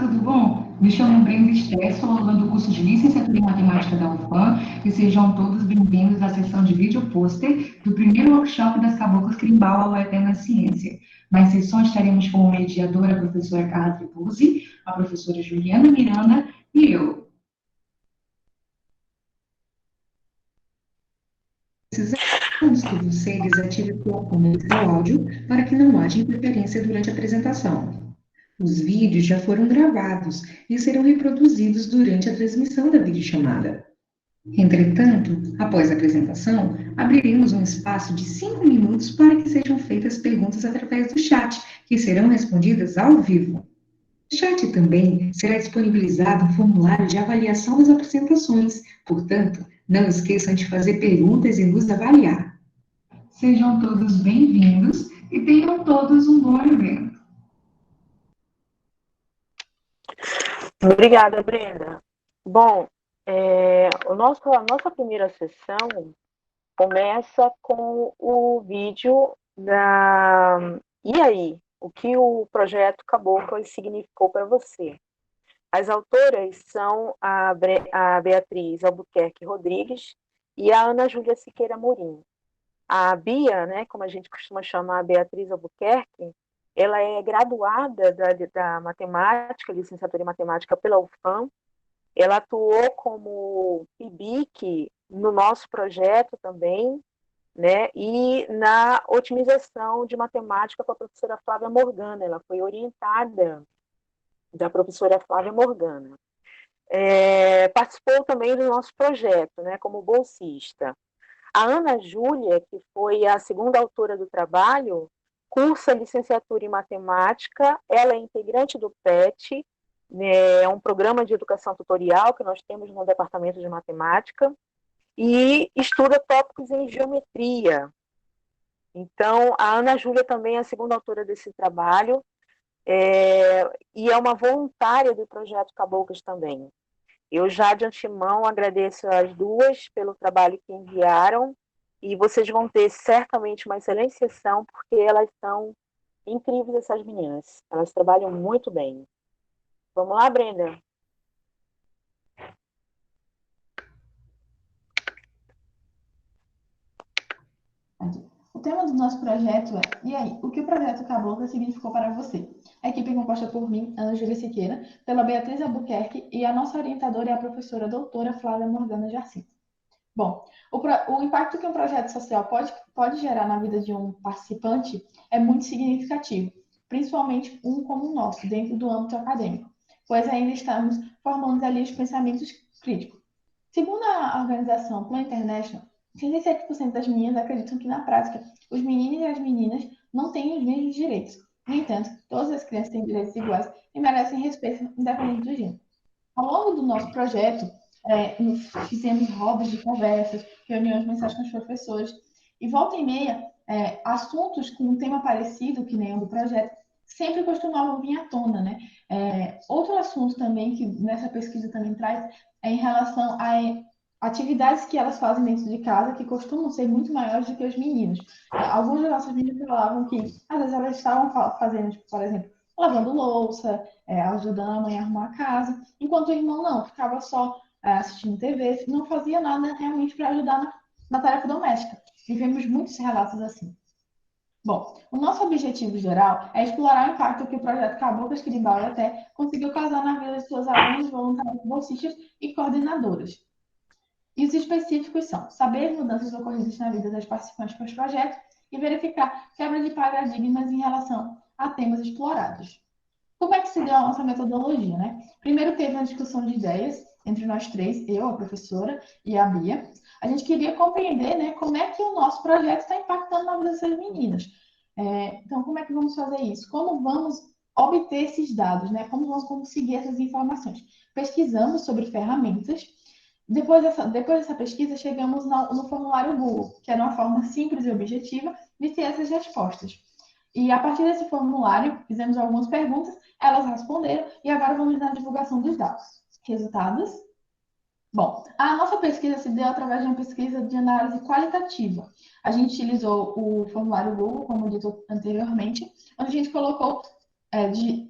tudo bom? Me chamo Brenda Esther, sou aluna do curso de Licenciatura em Matemática da UFAM e sejam todos bem-vindos à sessão de vídeo pôster do primeiro workshop das Caboclas Crimbau ao Eterna Ciência. Nas sessões teremos como mediadora a professora Carla Tribuzzi, a professora Juliana Miranda e eu. Precisamos que você desative corretamente o áudio para que não haja interferência durante a apresentação. Os vídeos já foram gravados e serão reproduzidos durante a transmissão da videochamada. Entretanto, após a apresentação, abriremos um espaço de 5 minutos para que sejam feitas perguntas através do chat, que serão respondidas ao vivo. No chat também será disponibilizado um formulário de avaliação das apresentações, portanto, não esqueçam de fazer perguntas e nos avaliar. Sejam todos bem-vindos e tenham todos um bom evento. Obrigada, Brenda. Bom, a nossa primeira sessão começa com o vídeo da... E aí? O que o projeto Caboclas significou para você? As autoras são a Beatriz Albuquerque Rodrigues e a Ana Júlia Siqueira Amorim. A Bia, né, como a gente costuma chamar a Beatriz Albuquerque, ela é graduada da matemática, licenciatura em matemática pela UFAM. Ela atuou como PIBIC no nosso projeto também, né? E na otimização de matemática com a professora Flávia Morgana. Ela foi orientada da professora Flávia Morgana. Participou também do nosso projeto, né, como bolsista. A Ana Júlia, que foi a segunda autora do trabalho, cursa licenciatura em matemática, ela é integrante do PET, né, é um programa de educação tutorial que nós temos no departamento de matemática, e estuda tópicos em geometria. Então, a Ana Júlia também é a segunda autora desse trabalho, e é uma voluntária do projeto Caboclas também. Eu já de antemão agradeço as duas pelo trabalho que enviaram, e vocês vão ter certamente uma excelente sessão, porque elas são incríveis, essas meninas. Elas trabalham muito bem. Vamos lá, Brenda? O tema do nosso projeto é: e aí, o que o projeto Caboclas significou para você? A equipe é composta por mim, Ana Júlia Siqueira, pela Beatriz Albuquerque, e a nossa orientadora é a professora doutora Flávia Morgana Jacinto. Bom, o impacto que um projeto social pode gerar na vida de um participante é muito significativo, principalmente um como o nosso, dentro do âmbito acadêmico, pois ainda estamos formando ali os pensamentos críticos. Segundo a organização Plan International, 67% das meninas acreditam que, na prática, os meninos e as meninas não têm os mesmos direitos. No entanto, todas as crianças têm direitos iguais e merecem respeito, independente do gênero. Ao longo do nosso projeto, fizemos rodas de conversas, reuniões mensais com os professores, e volta e meia, assuntos com um tema parecido, que nem o do projeto, sempre costumavam vir à tona, né? Outro assunto também que nessa pesquisa também traz é em relação a atividades que elas fazem dentro de casa, que costumam ser muito maiores do que os meninos. Alguns das nossas meninas falavam que, às vezes, elas estavam fazendo, por exemplo, lavando louça, ajudando a mãe a arrumar a casa, enquanto o irmão não, ficava só assistindo TV, não fazia nada realmente para ajudar na tarefa doméstica. Vivemos muitos relatos assim. Bom, o nosso objetivo geral é explorar o impacto que o projeto Caboclas Crimbau e até conseguiu causar na vida de suas alunos, voluntários, bolsistas e coordenadoras. E os específicos são saber mudanças ocorridas na vida das participantes com os projetos e verificar quebra de paradigmas em relação a temas explorados. Como é que se deu a nossa metodologia, né? Primeiro teve uma discussão de ideias entre nós três, eu, a professora e a Bia. A gente queria compreender, né, como é que o nosso projeto está impactando na vida dessas meninas. Então, como é que vamos fazer isso? Como vamos obter esses dados, né? Como vamos conseguir essas informações? Pesquisamos sobre ferramentas. Depois dessa pesquisa, chegamos no formulário Google, que era uma forma simples e objetiva de ter essas respostas. E a partir desse formulário, fizemos algumas perguntas, elas responderam e agora vamos na divulgação dos dados. Resultados? Bom, a nossa pesquisa se deu através de uma pesquisa de análise qualitativa. A gente utilizou o formulário Google, como dito anteriormente, onde a gente colocou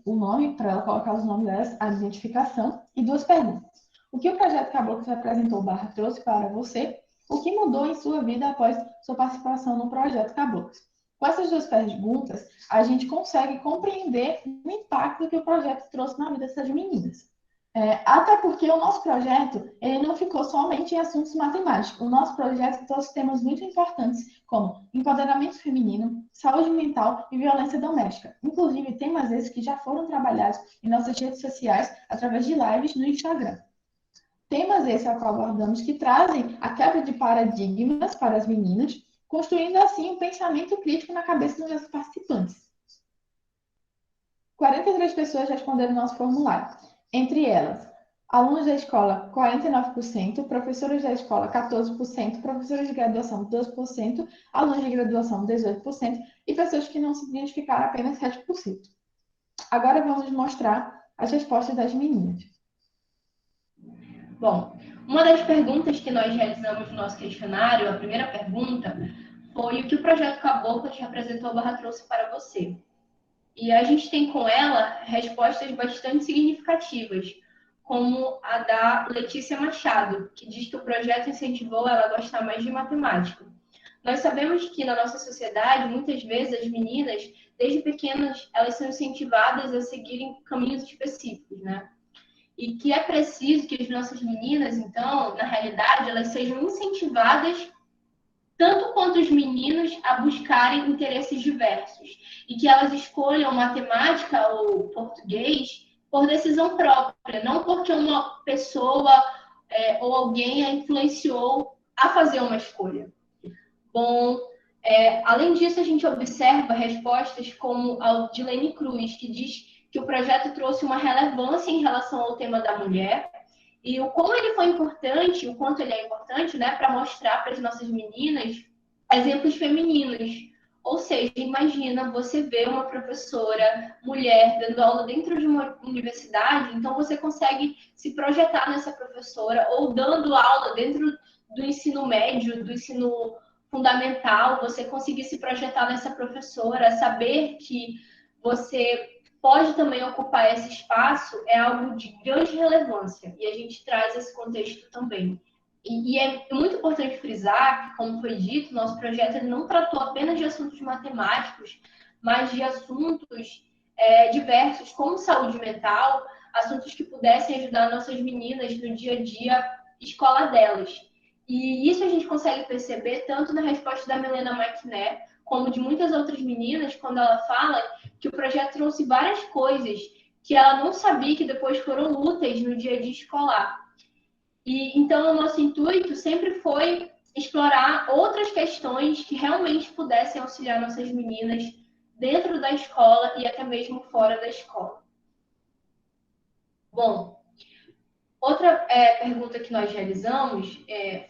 o nome, para ela colocar os nomes delas, a identificação e duas perguntas. O que o projeto Caboclos representou barra trouxe para você? O que mudou em sua vida após sua participação no projeto Caboclos? Com essas duas perguntas, a gente consegue compreender o impacto que o projeto trouxe na vida dessas meninas. Até porque o nosso projeto ele não ficou somente em assuntos matemáticos. O nosso projeto trouxe temas muito importantes, como empoderamento feminino, saúde mental e violência doméstica. Inclusive, temas esses que já foram trabalhados em nossas redes sociais através de lives no Instagram. Temas esses ao qual abordamos que trazem a quebra de paradigmas para as meninas, construindo assim um pensamento crítico na cabeça dos participantes. 43 pessoas responderam nosso formulário. Entre elas, alunos da escola, 49%, professores da escola, 14%, professores de graduação, 12%, alunos de graduação, 18%, e pessoas que não se identificaram, apenas 7%. Agora vamos mostrar as respostas das meninas. Bom, uma das perguntas que nós realizamos no nosso questionário, a primeira pergunta, foi o que o projeto Caboclos representou barra trouxe para você. E a gente tem com ela respostas bastante significativas, como a da Letícia Machado, que diz que o projeto incentivou ela a gostar mais de matemática. Nós sabemos que na nossa sociedade, muitas vezes as meninas, desde pequenas, elas são incentivadas a seguirem caminhos específicos, né? E que é preciso que as nossas meninas, então, na realidade, elas sejam incentivadas tanto quanto os meninos a buscarem interesses diversos e que elas escolham matemática ou português por decisão própria, não porque uma pessoa ou alguém a influenciou a fazer uma escolha. Bom, além disso, a gente observa respostas como a de Lene Cruz, que diz que o projeto trouxe uma relevância em relação ao tema da mulher e o como ele foi importante, o quanto ele é importante, né, para mostrar para as nossas meninas exemplos femininos. Ou seja, imagina você ver uma professora mulher dando aula dentro de uma universidade, então você consegue se projetar nessa professora, ou dando aula dentro do ensino médio, do ensino fundamental, você conseguir se projetar nessa professora, saber que você pode também ocupar esse espaço é algo de grande relevância, e a gente traz esse contexto também. E é muito importante frisar que, como foi dito, nosso projeto ele não tratou apenas de assuntos matemáticos, mas de assuntos diversos, como saúde mental, assuntos que pudessem ajudar nossas meninas no dia a dia escola delas. E isso a gente consegue perceber tanto na resposta da Milena Maquiné, como de muitas outras meninas, quando ela fala que o projeto trouxe várias coisas que ela não sabia que depois foram úteis no dia a dia escolar. E então o nosso intuito sempre foi explorar outras questões que realmente pudessem auxiliar nossas meninas dentro da escola e até mesmo fora da escola. Bom, outra pergunta que nós realizamos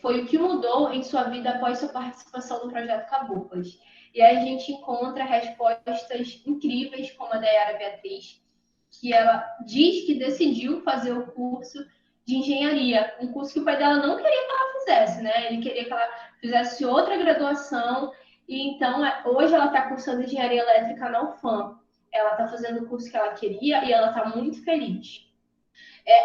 foi o que mudou em sua vida após sua participação no projeto Caboclas. E aí a gente encontra respostas incríveis, como a da Yara Beatriz, que ela diz que decidiu fazer o curso de engenharia, um curso que o pai dela não queria que ela fizesse, né? Ele queria que ela fizesse outra graduação, e então hoje ela está cursando engenharia elétrica na UFAM. Ela está fazendo o curso que ela queria e ela está muito feliz.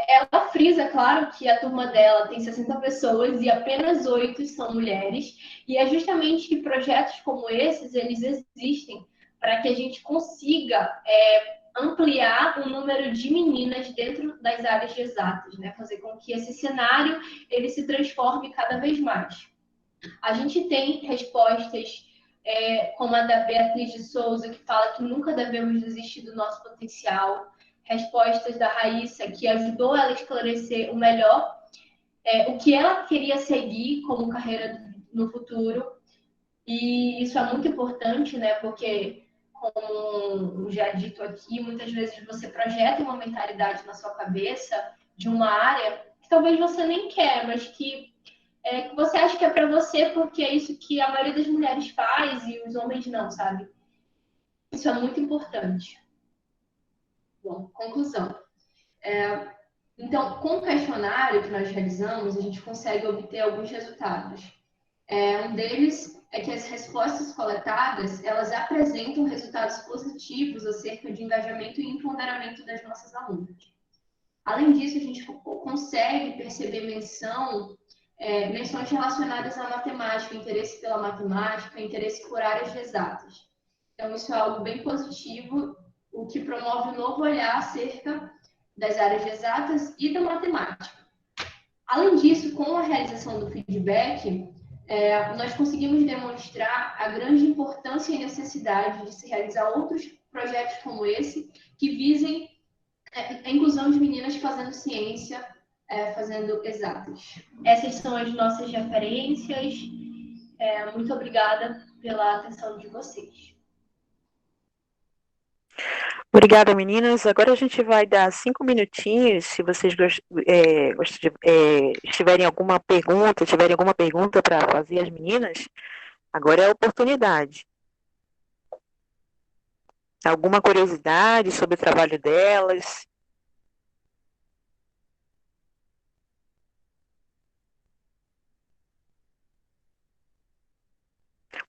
Ela frisa, claro, que a turma dela tem 60 pessoas e apenas 8 são mulheres, e é justamente que projetos como esses, eles existem para que a gente consiga ampliar o número de meninas dentro das áreas de exatas, né? Fazer com que esse cenário ele se transforme cada vez mais. A gente tem respostas como a da Beatriz de Souza, que fala que nunca devemos desistir do nosso potencial. Respostas da Raíssa, que ajudou ela a esclarecer o melhor o que ela queria seguir como carreira no futuro. E isso é muito importante, né? Porque, como já dito aqui, muitas vezes você projeta uma mentalidade na sua cabeça de uma área que talvez você nem quer, mas que você acha que é para você porque é isso que a maioria das mulheres faz e os homens não, sabe? Isso é muito importante. Bom, conclusão. Então, com o questionário que nós realizamos, a gente consegue obter alguns resultados. Um deles é que as respostas coletadas, elas apresentam resultados positivos acerca de engajamento e empoderamento das nossas alunas. Além disso, a gente consegue perceber menções relacionadas à matemática, interesse pela matemática, interesse por áreas de exatas. Então, isso é algo bem positivo, o que promove um novo olhar acerca das áreas de exatas e da matemática. Além disso, com a realização do feedback, nós conseguimos demonstrar a grande importância e necessidade de se realizar outros projetos como esse, que visem a inclusão de meninas fazendo ciência, fazendo exatas. Essas são as nossas referências. Muito obrigada pela atenção de vocês. Obrigada, meninas. Agora a gente vai dar 5 minutinhos, se vocês tiverem alguma pergunta para fazer às meninas, agora é a oportunidade. Alguma curiosidade sobre o trabalho delas?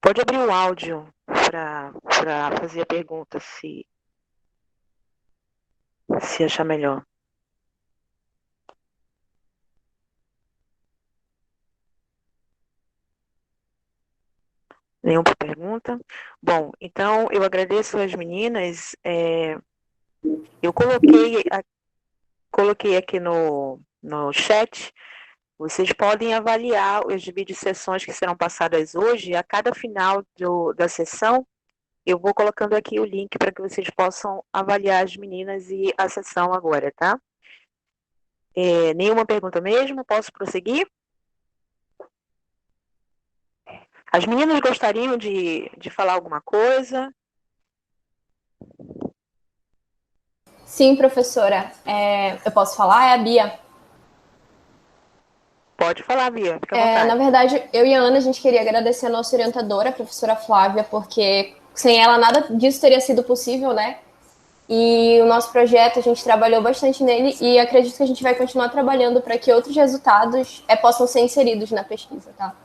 Pode abrir o áudio para fazer a pergunta, se achar melhor. Nenhuma pergunta? Bom, então eu agradeço às meninas. Eu coloquei aqui no chat. Vocês podem avaliar as videosessões que serão passadas hoje. A cada final da sessão, eu vou colocando aqui o link para que vocês possam avaliar as meninas e a sessão agora, tá? Nenhuma pergunta mesmo? Posso prosseguir? As meninas gostariam de falar alguma coisa? Sim, professora. Eu posso falar? É a Bia. Pode falar, Bia. Fica à vontade. Na verdade, eu e a Ana, a gente queria agradecer a nossa orientadora, a professora Flávia, porque sem ela nada disso teria sido possível, né? E o nosso projeto, a gente trabalhou bastante nele e acredito que a gente vai continuar trabalhando para que outros resultados possam ser inseridos na pesquisa, tá?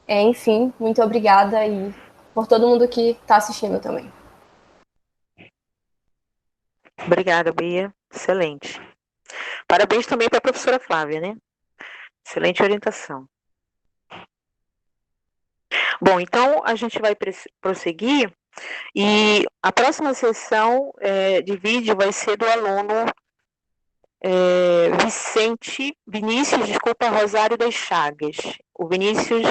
Enfim, muito obrigada e por todo mundo que está assistindo também. Obrigada, Bia. Excelente. Parabéns também para a professora Flávia, né? Excelente orientação. Bom, então a gente vai prosseguir e a próxima sessão de vídeo vai ser do aluno Vinícius Rosário das Chagas. O Vinícius,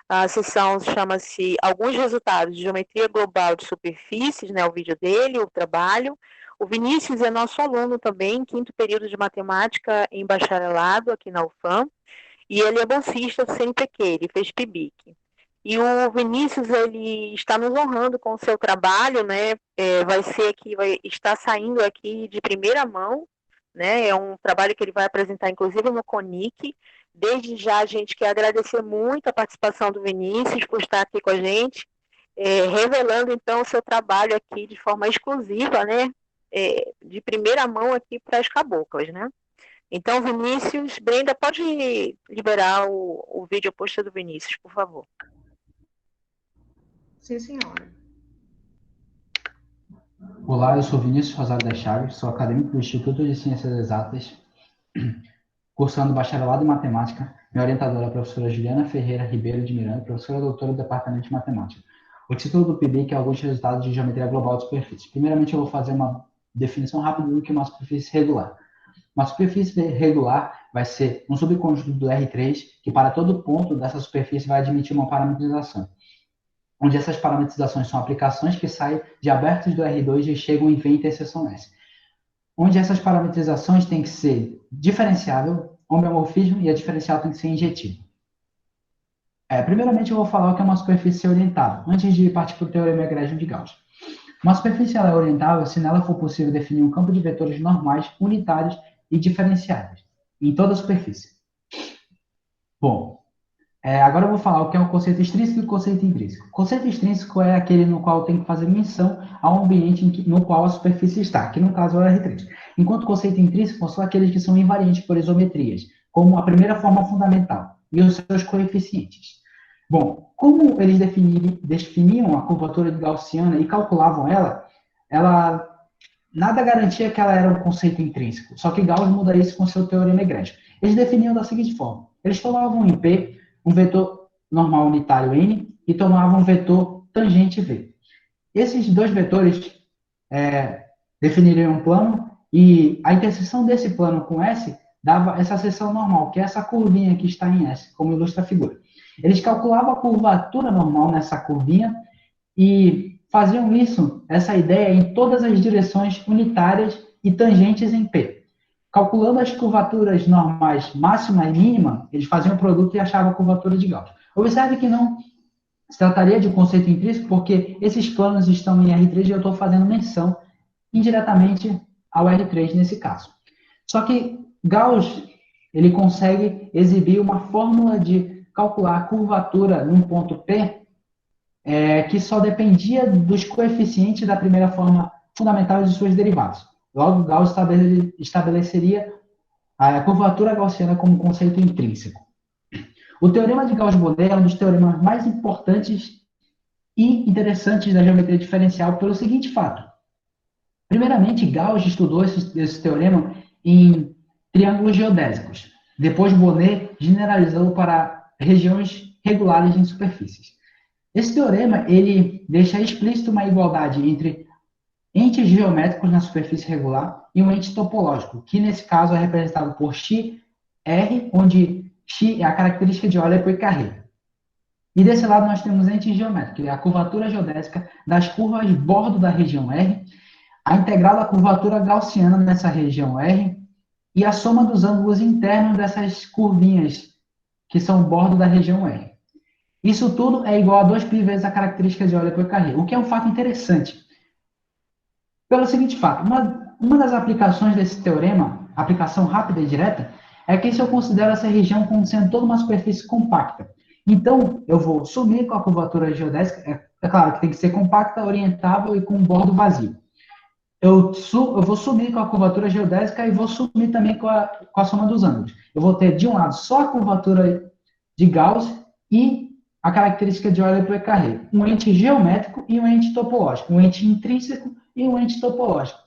a sessão chama-se Alguns Resultados de Geometria Global de Superfícies, né? O vídeo dele, o trabalho. O Vinícius é nosso aluno também, 5º período de matemática em bacharelado aqui na UFAM, e ele é bolsista do CNPq, ele fez PIBIC. E o Vinícius, ele está nos honrando com o seu trabalho, né? Vai estar saindo aqui de primeira mão, né? É um trabalho que ele vai apresentar, inclusive, no CONIC. Desde já, a gente quer agradecer muito a participação do Vinícius por estar aqui com a gente, revelando, então, o seu trabalho aqui de forma exclusiva, né? De primeira mão aqui para as caboclas, né? Então, Vinícius, Brenda, pode liberar o vídeo post do Vinícius, por favor. Sim, senhora. Olá, eu sou Vinícius Rosário das Chagas, sou acadêmico do Instituto de Ciências Exatas, cursando bacharelado em matemática. Minha orientadora é a professora Juliana Ferreira Ribeiro de Miranda, professora doutora do Departamento de Matemática. O título do PIBIC é Alguns Resultados de Geometria Global de Superfície. Primeiramente, eu vou fazer uma definição rápida do que é uma superfície regular. Uma superfície regular vai ser um subconjunto do R3, que para todo ponto dessa superfície vai admitir uma parametrização, onde essas parametrizações são aplicações que saem de abertos do R2 e chegam em V interseção S, onde essas parametrizações têm que ser diferenciável, homeomorfismo, e a diferencial tem que ser injetivo. Primeiramente, eu vou falar o que é uma superfície orientável, antes de partir para o teorema egrégio de Gauss. Uma superfície ela é orientável se nela for possível definir um campo de vetores normais, unitários e diferenciáveis, em toda a superfície. Bom, agora eu vou falar o que é o conceito extrínseco e o conceito intrínseco. O conceito extrínseco é aquele no qual tem que fazer menção ao ambiente no qual a superfície está, que no caso é o R3. Enquanto o conceito intrínseco são aqueles que são invariantes por isometrias, como a primeira forma fundamental e os seus coeficientes. Bom, como eles definiam a curvatura de gaussiana e calculavam ela nada garantia que ela era um conceito intrínseco, só que Gauss muda isso com seu teorema egrégico. Eles definiam da seguinte forma: eles tomavam em P um vetor normal unitário N e tomavam um vetor tangente V. Esses dois vetores definiriam um plano e a interseção desse plano com S dava essa seção normal, que é essa curvinha que está em S, como ilustra a figura. Eles calculavam a curvatura normal nessa curvinha e faziam isso, essa ideia, em todas as direções unitárias e tangentes em P. Calculando as curvaturas normais máxima e mínima, eles faziam o produto e achavam a curvatura de Gauss. Observe que não se trataria de um conceito intrínseco, porque esses planos estão em R3 e eu estou fazendo menção indiretamente ao R3 nesse caso. Só que Gauss, ele consegue exibir uma fórmula de calcular a curvatura num ponto P que só dependia dos coeficientes da primeira forma fundamental de suas derivadas. Logo, Gauss estabeleceria a curvatura gaussiana como um conceito intrínseco. O teorema de Gauss-Bonnet é um dos teoremas mais importantes e interessantes da geometria diferencial pelo seguinte fato. Primeiramente, Gauss estudou esse teorema em triângulos geodésicos. Depois, Bonnet generalizou para regiões regulares em superfícies. Esse teorema, ele deixa explícito uma igualdade entre entes geométricos na superfície regular e um ente topológico, que nesse caso é representado por xr, onde x é a característica de Euler Poincaré. E desse lado nós temos entes geométricos, que é a curvatura geodésica das curvas bordo da região R, a integral da curvatura gaussiana nessa região R e a soma dos ângulos internos dessas curvinhas que são bordo da região R. Isso tudo é igual a 2π vezes a característica de Euler Poincaré, o que é um fato interessante. Pelo seguinte fato, uma das aplicações desse teorema, aplicação rápida e direta, é que se eu considero essa região como sendo toda uma superfície compacta. Então, eu vou sumir com a curvatura geodésica, é claro que tem que ser compacta, orientável e com um bordo vazio. Eu vou sumir com a curvatura geodésica e vou sumir também com a soma dos ângulos. Eu vou ter, de um lado, só a curvatura de Gauss e a característica de Euler Poincaré, um ente geométrico e um ente topológico, um ente intrínseco e um ente topológico.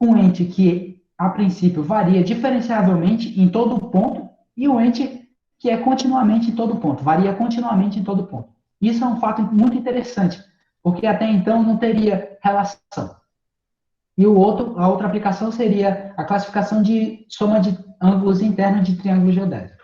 Um ente que, a princípio, varia diferenciavelmente em todo ponto e um ente que é continuamente em todo ponto, varia continuamente em todo ponto. Isso é um fato muito interessante, porque até então não teria relação. E a outra aplicação seria a classificação de soma de ângulos internos de triângulos geodésicos.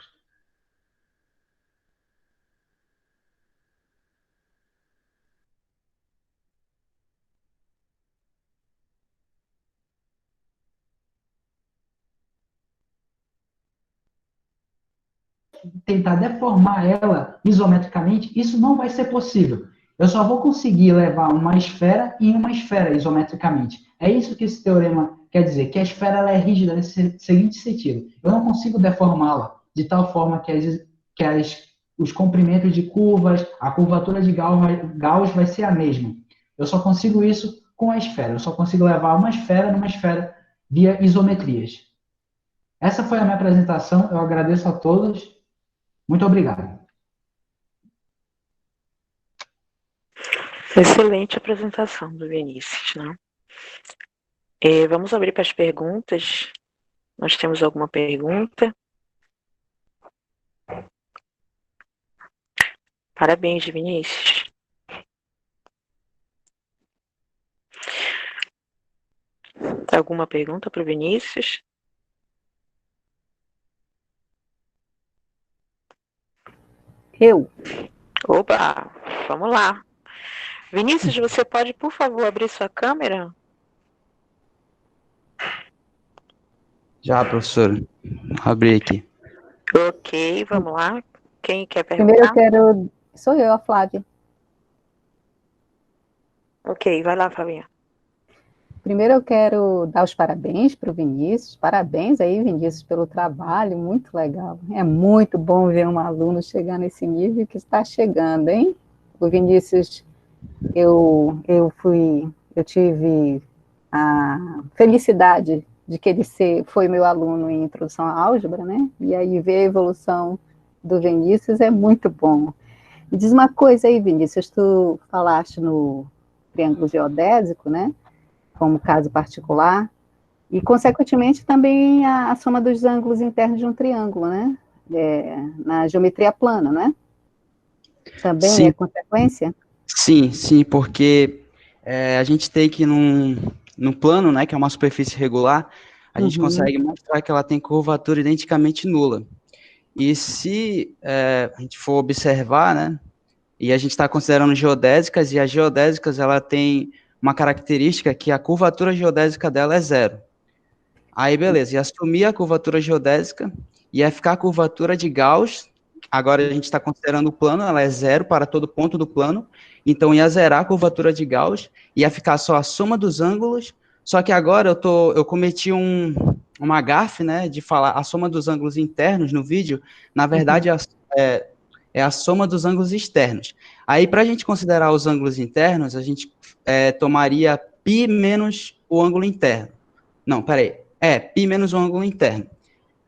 Tentar deformar ela isometricamente, isso não vai ser possível. Eu só vou conseguir levar uma esfera em uma esfera isometricamente. É isso que esse teorema quer dizer, que a esfera ela é rígida nesse seguinte sentido. Eu não consigo deformá-la de tal forma que os comprimentos de curvas, a curvatura de Gauss vai ser a mesma. Eu só consigo isso com a esfera. Eu só consigo levar uma esfera numa esfera via isometrias. Essa foi a minha apresentação. Eu agradeço a todos. Muito obrigado. Excelente apresentação do Vinícius, né? Vamos abrir para as perguntas. Nós temos alguma pergunta? Parabéns, Vinícius. Alguma pergunta para o Vinícius? Opa, vamos lá. Vinícius, você pode, por favor, abrir sua câmera? Já, professor. Abri aqui. Ok, vamos lá. Quem quer perguntar? Primeiro sou eu, a Flávia. Ok, vai lá, Flavinha. Primeiro eu quero dar os parabéns para o Vinícius. Parabéns aí, Vinícius, pelo trabalho, muito legal. É muito bom ver um aluno chegar nesse nível que está chegando, hein? O Vinícius, eu tive a felicidade de que ele foi meu aluno em Introdução à Álgebra, né? E aí ver a evolução do Vinícius é muito bom. Me diz uma coisa aí, Vinícius, tu falaste no triângulo geodésico, né? Como caso particular, e, consequentemente, também a soma dos ângulos internos de um triângulo, né? Na geometria plana, né? Também Sim, é consequência? sim, porque a gente tem que num plano, né, que é uma superfície regular, a gente Uhum. consegue mostrar que ela tem curvatura identicamente nula. E se a gente for observar, né, e a gente está considerando geodésicas, e as geodésicas, ela tem uma característica que a curvatura geodésica dela é zero. Aí, beleza, ia assumir a curvatura geodésica, ia ficar a curvatura de Gauss. Agora a gente está considerando o plano, ela é zero para todo ponto do plano, então ia zerar a curvatura de Gauss, ia ficar só a soma dos ângulos, só que agora eu cometi uma gafe, né, de falar a soma dos ângulos internos no vídeo, na verdade é a soma dos ângulos externos. Aí, para a gente considerar os ângulos internos, a gente tomaria π menos o ângulo interno. Não, peraí. Π menos o ângulo interno.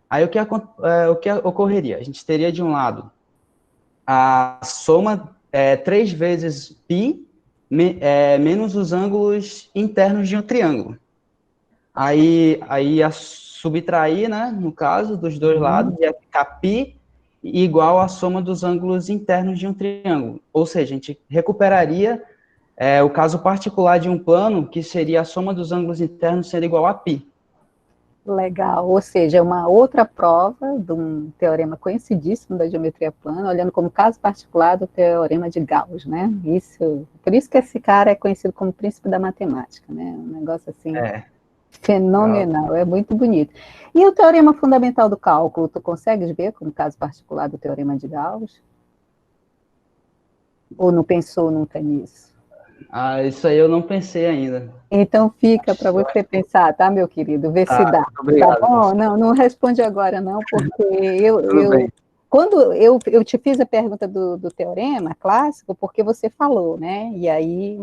Aí o que ocorreria? A gente teria de um lado a soma 3 vezes π menos os ângulos internos de um triângulo. Aí ia subtrair, né, no caso, dos dois lados, ia ficar π igual à soma dos ângulos internos de um triângulo. Ou seja, a gente recuperaria o caso particular de um plano, que seria a soma dos ângulos internos sendo igual a π. Legal, ou seja, é uma outra prova de um teorema conhecidíssimo da geometria plana, olhando como caso particular do teorema de Gauss, né? Por isso que esse cara é conhecido como príncipe da matemática, né? Um negócio assim fenomenal, é muito bonito. E o teorema fundamental do cálculo, tu consegues ver como caso particular do teorema de Gauss? Ou não pensou nunca nisso? Isso aí eu não pensei ainda. Então fica para você pensar, tá, meu querido? Vê se dá. Obrigado. Tá bom? Não responde agora, não, porque bem. quando eu te fiz a pergunta do teorema clássico, porque você falou, né? E aí,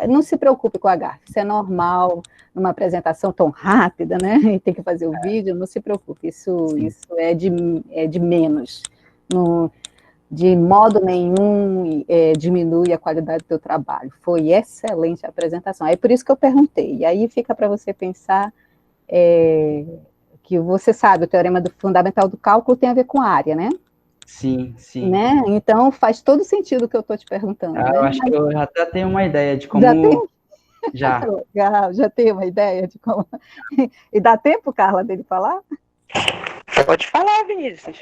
não se preocupe com a gafe, isso é normal, numa apresentação tão rápida, né? E tem que fazer o vídeo, não se preocupe, isso é de menos. De modo nenhum diminui a qualidade do teu trabalho. Foi excelente a apresentação. Aí por isso que eu perguntei. E aí fica para você pensar que você sabe, o teorema fundamental do cálculo tem a ver com área, né? Sim. Né? Então faz todo sentido o que eu estou te perguntando. Né? Eu acho que eu já até tenho uma ideia de como... Já tem? Já. Legal, já tem uma ideia de como... E dá tempo, Carla, dele falar? Pode falar, Vinícius.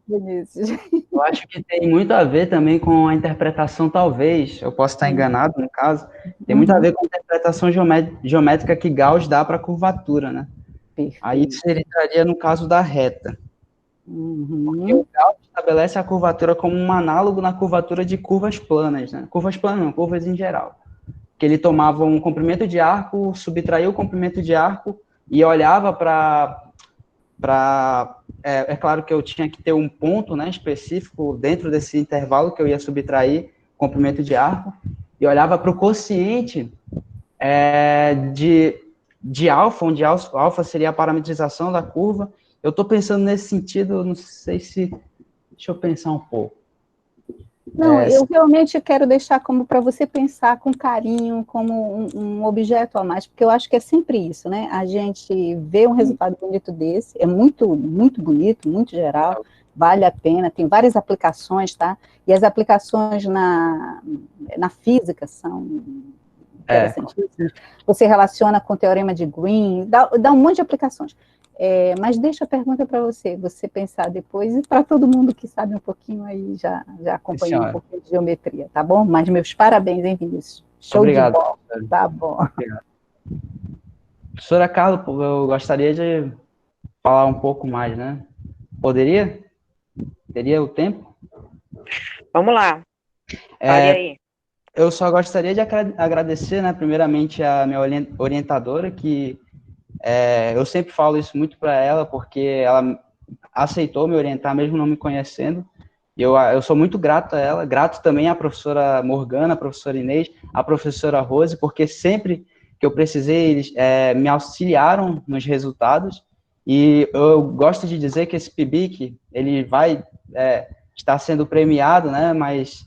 Vinícius. Eu acho que tem muito a ver também com a interpretação, talvez, eu posso estar enganado no caso, tem muito a ver com a interpretação geométrica que Gauss dá para a curvatura, né? Perfeito. Aí isso ele estaria no caso da reta. Porque o Gauss estabelece a curvatura como um análogo na curvatura de curvas planas, né? Curvas planas não, curvas em geral. Que ele tomava um comprimento de arco, subtraía o comprimento de arco e olhava para... É claro que eu tinha que ter um ponto, né, específico dentro desse intervalo que eu ia subtrair comprimento de arco, e olhava para o quociente de alfa, onde alfa seria a parametrização da curva. Eu estou pensando nesse sentido, não sei se... Deixa eu pensar um pouco. Não, eu realmente quero deixar como para você pensar com carinho, como um objeto a mais, porque eu acho que é sempre isso, né? A gente vê um resultado bonito desse, é muito, muito bonito, muito geral, vale a pena, tem várias aplicações, tá? E as aplicações na física são interessantíssimas. Você relaciona com o teorema de Green, dá um monte de aplicações. Mas deixa a pergunta para você pensar depois, e para todo mundo que sabe um pouquinho aí, já acompanhou um pouquinho de geometria, tá bom? Mas meus parabéns, hein, Vinícius? Show Obrigado, de bola. professor. Tá bom. Obrigado. Professora Carla, eu gostaria de falar um pouco mais, né? Poderia? Teria o tempo? Vamos lá. Fale aí. Eu só gostaria de agradecer, né, primeiramente, a minha orientadora, que eu sempre falo isso muito para ela, porque ela aceitou me orientar, mesmo não me conhecendo. Eu sou muito grato a ela, grato também à professora Morgana, à professora Inês, à professora Rose, porque sempre que eu precisei, eles me auxiliaram nos resultados, e eu gosto de dizer que esse PIBIC, ele vai está sendo premiado, né? Mas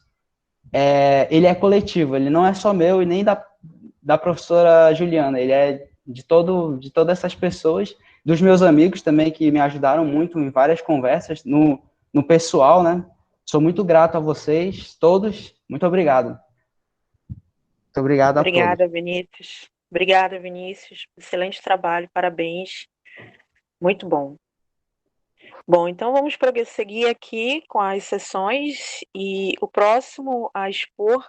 ele é coletivo, ele não é só meu e nem da professora Juliana, ele é de todas essas pessoas, dos meus amigos também, que me ajudaram muito em várias conversas, no pessoal, né? Sou muito grato a vocês, todos. Muito obrigado. Muito obrigado a todos. Obrigada, Vinícius. Obrigada, Vinícius. Excelente trabalho, parabéns. Muito bom. Bom, então vamos prosseguir aqui com as sessões e o próximo a expor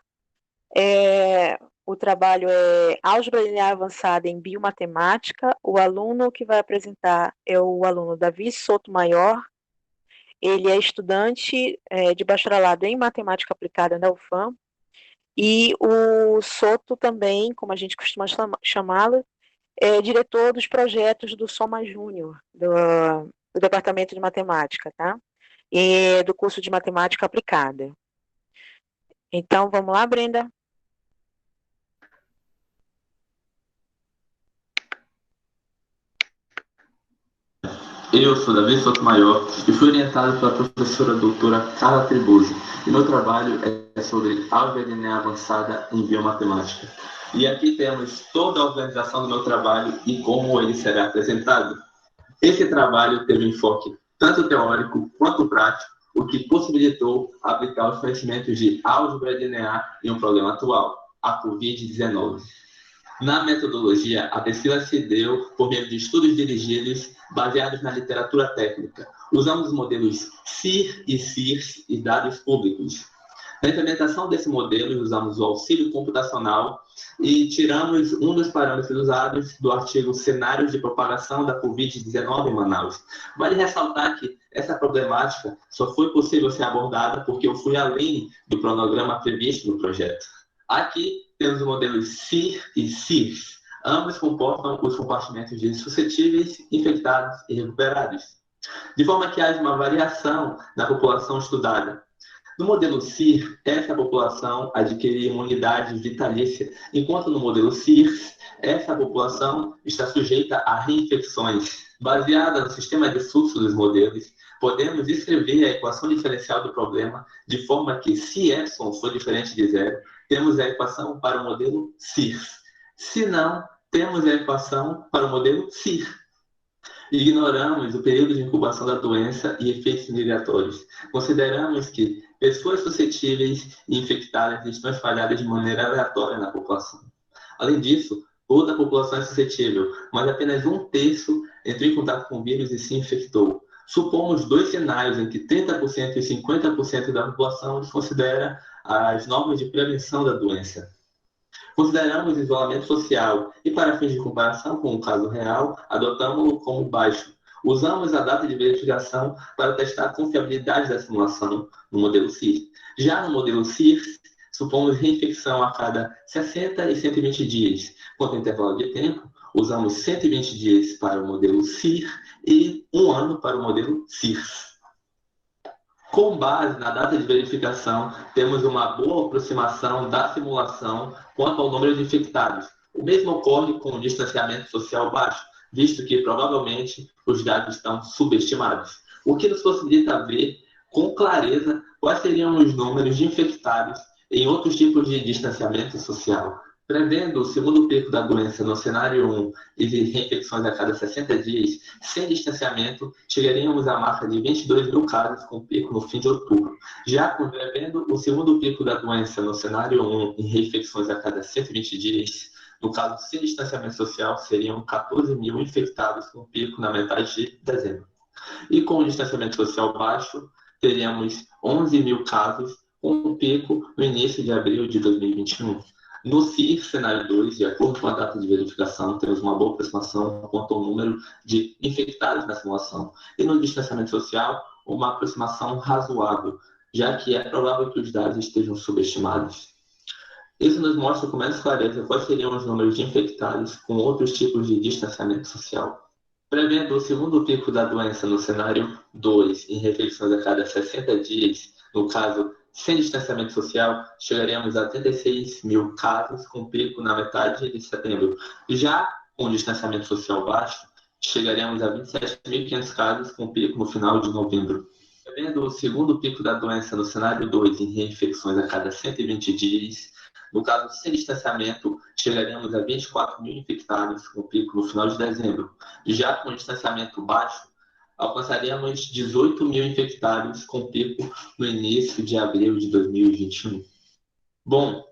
o trabalho é Álgebra Linear Avançada em Biomatemática. O aluno que vai apresentar é o aluno Davi Sotomayor. Ele é estudante de bacharelado em Matemática Aplicada na UFAM. E o Soto também, como a gente costuma chamá-lo, é diretor dos projetos do Soma Júnior, do Departamento de Matemática, tá? E do curso de Matemática Aplicada. Então, vamos lá, Brenda? Eu sou Davi Sotomayor e fui orientado pela professora doutora Carla Tribuzzi. E meu trabalho é sobre álgebra linear avançada em biomatemática. E aqui temos toda a organização do meu trabalho e como ele será apresentado. Esse trabalho teve um enfoque tanto teórico quanto prático, o que possibilitou aplicar os conhecimentos de álgebra linear em um problema atual, a Covid-19. Na metodologia, a pesquisa se deu por meio de estudos dirigidos baseados na literatura técnica. Usamos os modelos CIR e CIRS e dados públicos. Na implementação desse modelo, usamos o auxílio computacional e tiramos um dos parâmetros usados do artigo Cenários de Propagação da Covid-19 em Manaus. Vale ressaltar que essa problemática só foi possível ser abordada porque eu fui além do cronograma previsto no projeto. Aqui temos os modelos CIR e CIRS. Ambos comportam os compartimentos de suscetíveis, infectados e recuperados, de forma que haja uma variação na população estudada. No modelo CIR, essa população adquire imunidade vitalícia, enquanto no modelo CIRS, essa população está sujeita a reinfecções. Baseada no sistema de fluxo dos modelos, podemos escrever a equação diferencial do problema de forma que, se epsilon for diferente de zero, temos a equação para o modelo CIRS. Se não, temos a equação para o modelo CIR. Ignoramos o período de incubação da doença e efeitos migratórios. Consideramos que pessoas suscetíveis e infectadas estão espalhadas de maneira aleatória na população. Além disso, toda a população é suscetível, mas apenas 1/3 entrou em contato com o vírus e se infectou. Supomos dois cenários em que 30% e 50% da população desconsidera as normas de prevenção da doença. Consideramos isolamento social e, para fins de comparação com o caso real, adotamos-lo como baixo. Usamos a data de verificação para testar a confiabilidade da simulação no modelo CIR. Já no modelo CIRS, supomos reinfecção a cada 60 e 120 dias. Quanto ao intervalo de tempo, usamos 120 dias para o modelo CIR e 1 ano para o modelo CIRS. Com base na data de verificação, temos uma boa aproximação da simulação quanto ao número de infectados. O mesmo ocorre com o distanciamento social baixo, visto que provavelmente os dados estão subestimados, o que nos possibilita ver com clareza quais seriam os números de infectados em outros tipos de distanciamento social. Prevendo o segundo pico da doença no cenário 1 e de reinfecções a cada 60 dias, sem distanciamento, chegaríamos à marca de 22 mil casos com pico no fim de outubro. Já prevendo o segundo pico da doença no cenário 1 em reinfecções a cada 120 dias, no caso sem distanciamento social, seriam 14 mil infectados com pico na metade de dezembro. E com o distanciamento social baixo, teríamos 11 mil casos com um pico no início de abril de 2021. No CIR, cenário 2, de acordo com a data de verificação, temos uma boa aproximação quanto ao número de infectados na simulação. E no distanciamento social, uma aproximação razoável, já que é provável que os dados estejam subestimados. Isso nos mostra com mais clareza quais seriam os números de infectados com outros tipos de distanciamento social. Prevendo o segundo pico da doença no cenário 2, em reinfecções a cada 60 dias, no caso sem distanciamento social, chegaremos a 36 mil casos, com pico na metade de setembro. Já com distanciamento social baixo, chegaremos a 27.500 casos, com pico no final de novembro. Prevendo o segundo pico da doença no cenário 2 em reinfecções a cada 120 dias, no caso sem distanciamento, chegaremos a 24 mil infectados com pico no final de dezembro. Já com distanciamento baixo, alcançaríamos 18 mil infectados com pico no início de abril de 2021. Bom,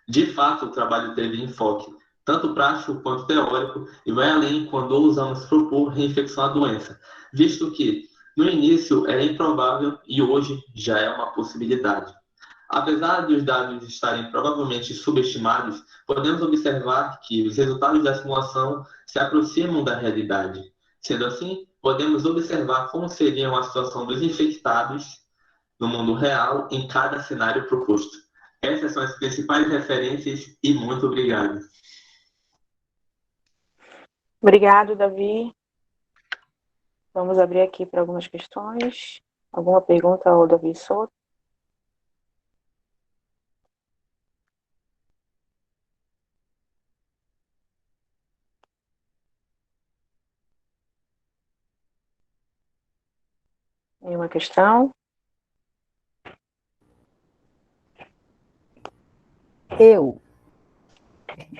de fato, o trabalho teve enfoque, tanto prático quanto teórico, e vai além quando ousamos propor reinfecção à doença, visto que, no início, era improvável e hoje já é uma possibilidade. Apesar de os dados estarem provavelmente subestimados, podemos observar que os resultados da simulação se aproximam da realidade. Sendo assim, podemos observar como seria a situação dos infectados no mundo real em cada cenário proposto. Essas são as principais referências e muito obrigado. Obrigado, Davi. Vamos abrir aqui para algumas questões. Alguma pergunta ao Davi Souto? Nenhuma questão? Eu.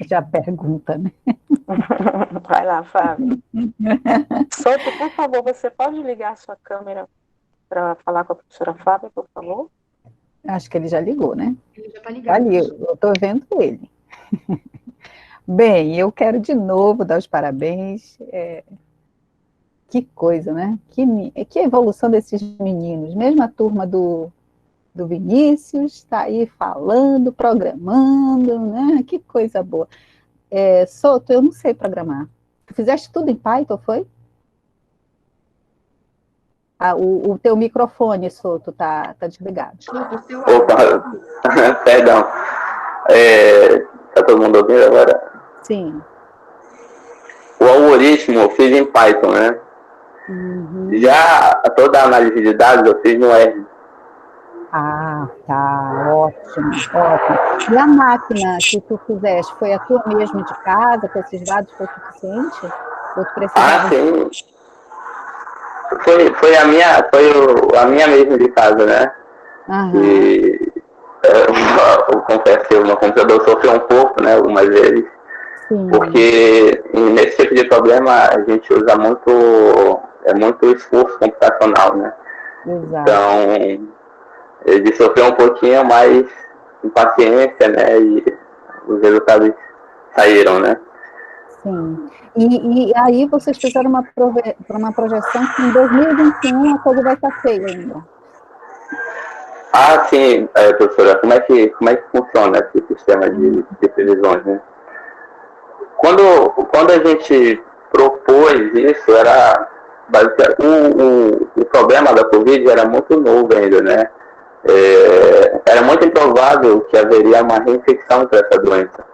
Já pergunta, né? Vai lá, Fábio. Souto, por favor, você pode ligar a sua câmera para falar com a professora Fábio, por favor? Acho que ele já ligou, né? Ele já está ligado. Ali, eu estou vendo ele. Bem, eu quero de novo dar os parabéns. Que coisa, né? Que evolução desses meninos. Mesmo a turma do Vinícius está aí falando, programando, né? Que coisa boa. Souto, eu não sei programar. Tu fizeste tudo em Python, foi? O teu microfone, Souto, tá desligado. Opa, perdão. Tá todo mundo ouvindo agora? Sim. O algoritmo eu fiz em Python, né? Uhum. Já toda a análise de dados eu fiz no R. Ah, tá, ótimo. E a máquina que tu fizeste, foi a tua mesmo de casa, com esses dados foi suficiente? Ou tu precisava... sim. Foi a minha mesmo de casa, né? Uhum. E eu confesso que o meu computador sofreu um pouco, né, algumas vezes. Sim. Porque nesse tipo de problema a gente usa muito esforço computacional, né? Exato. Então, ele sofreu um pouquinho, mas com paciência, né? E os resultados saíram, né? Sim. E aí vocês fizeram uma projeção que em 2021 a coisa vai estar feia ainda. Ah, sim, professora. Como é que funciona esse sistema de previsões, né? Quando a gente propôs isso, era o problema da Covid era muito novo ainda, né? Era muito improvável que haveria uma reinfecção para essa doença.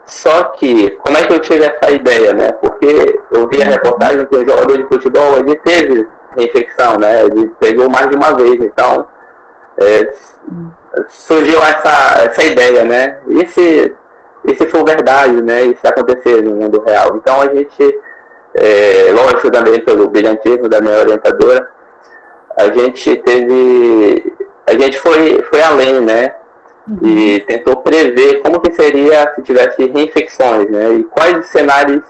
Só que, como é que eu tive essa ideia, né? Porque eu vi a reportagem que o jogador de futebol, ele teve reinfecção, né? Ele pegou mais de uma vez, então surgiu essa ideia, né? E se for verdade, né? E se acontecer no mundo real. Então a gente, lógico, também pelo brilhantismo da minha orientadora, a gente foi além, né? E tentou prever como que seria se tivesse reinfecções, né? E quais cenários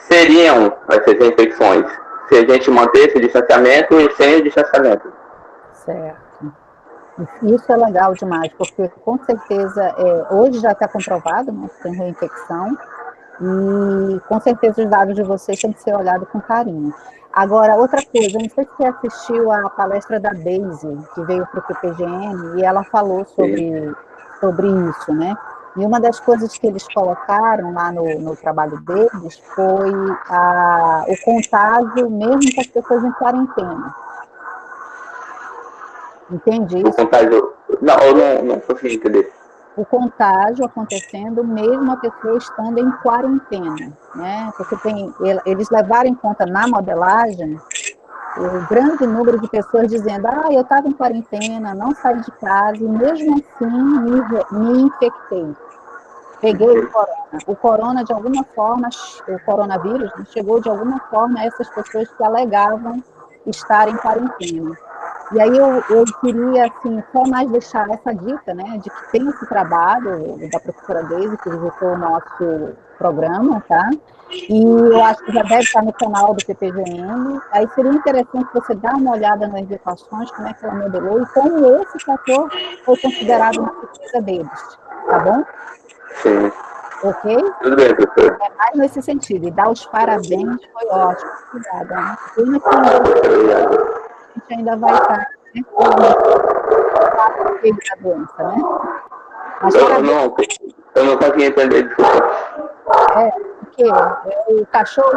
seriam essas reinfecções, se a gente mantesse o distanciamento e sem o distanciamento. Certo. Isso é legal demais, porque com certeza, hoje já está comprovado, né, que tem reinfecção, e com certeza os dados de vocês têm que ser olhados com carinho. Agora, outra coisa, eu não sei se você assistiu a palestra da Daisy, que veio para o PPGM, e ela falou sobre isso, né? E uma das coisas que eles colocaram lá no trabalho deles foi o contágio mesmo com as pessoas em quarentena. Entende isso? O contágio... Não, eu não consegui entender. O contágio acontecendo mesmo a pessoa estando em quarentena, né? Porque eles levaram em conta na modelagem o grande número de pessoas dizendo, eu estava em quarentena, não saí de casa e mesmo assim me infectei. Peguei o corona. O corona, de alguma forma, o coronavírus chegou de alguma forma a essas pessoas que alegavam estar em quarentena. E aí eu queria, assim, só mais deixar essa dica, né, de que tem esse trabalho da professora Deise, que visitou o nosso programa, tá? E eu acho que já deve estar no canal do PPGN. Aí seria interessante você dar uma olhada nas equações, como é que ela modelou e como esse fator foi considerado na pesquisa deles, tá bom? Sim. Ok? Tudo bem, professor. É mais nesse sentido. E dar os parabéns foi ótimo. Obrigada. Né? Pena que Obrigado. a gente ainda vai estar, né, a doença, né? Mas parabéns. Eu não consegui entender, desculpa. O quê? É o cachorro? O